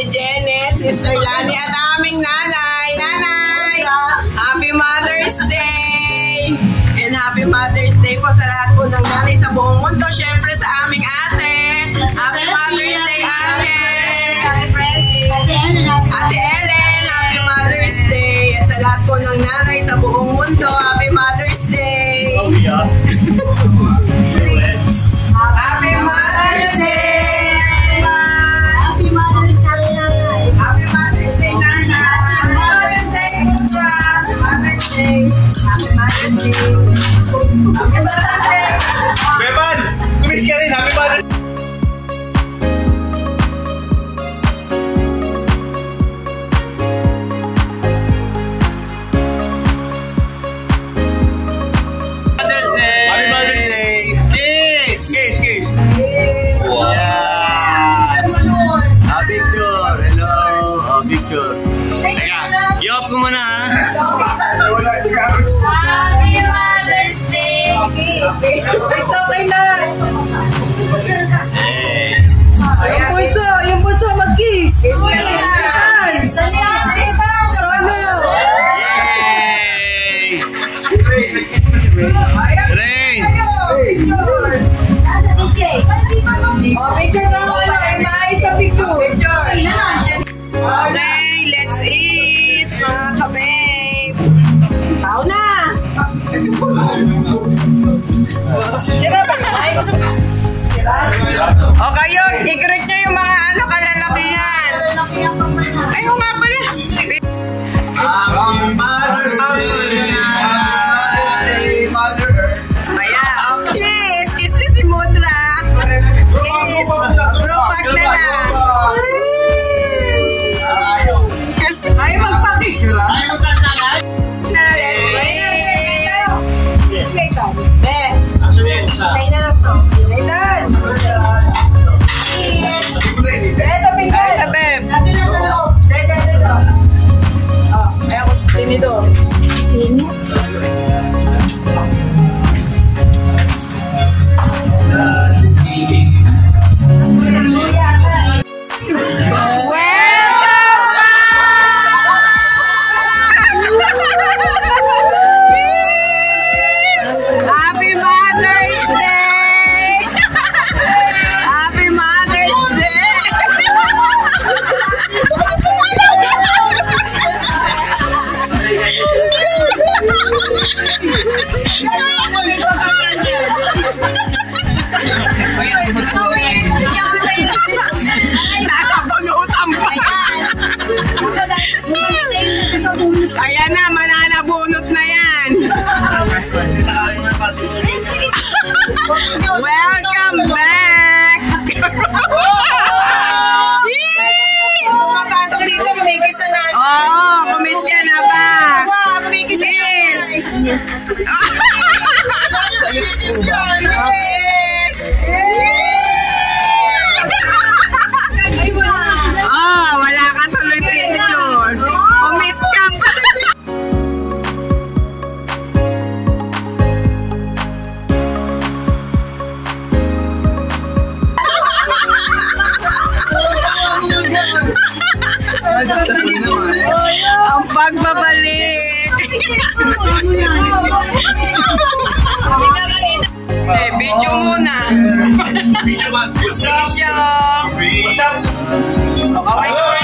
Janet, Sister Lani, at aming nanay. Nanay! Happy Mother's Day! And Happy Mother's Day po sa lahat po ng nanay sa buong mundo. Siyempre sa aming ate. Happy Mother's Day, ate! Ate Ellen, Happy Mother's Day! At sa lahat po ng nanay sa buong mundo, Happy Mother's Day! Oh, yeah. Happy Mother's Day! Happy Mother's Day, nanay. Happy Mother's Day, nanay! Happy Mother's Day, Putra! Happy Mother's Day! Happy Mother's Day! Happy Mother's Day! Beban! Kumis ka rin! Happy Mother's Day! I-off ko muna ha. Happy Mother's Day! Okay na! Yung bunso mag-kiss! Sana! Yay! Rain! Nasa si Jay. Picture na ako na! Maayos sa picture! Okay, let's eat! Mga ka-babe! Tao na! Sira ba kayo? O kayo, i-greet nyo yung mga anak kalalakihan. Ayaw nga pala. Happy Mother's Day! Mother Earth! Maya, okay. Kiss si Mudra. Kiss. Bropak na lang. Ayaw magpakis. Ayaw magkasalan? Na, let's wait. Stay na lang to. Ito, babe. Lagi na sa loob. Ayaw ko tinito. Happy Mother's Day! Happy Mother's Day! Nasa punutan pa yan! Kaya na, mananabunot na yan! Welcome back! Pumapasok dito, kumikis na natin. Oo, kumis ka na ba? Kumikis na Yes! Oh, wala ka tuloy picture. Kumis ka pa. Ang pagbabalik. Video muna. Video man. What's up? Video. What's up? Okay.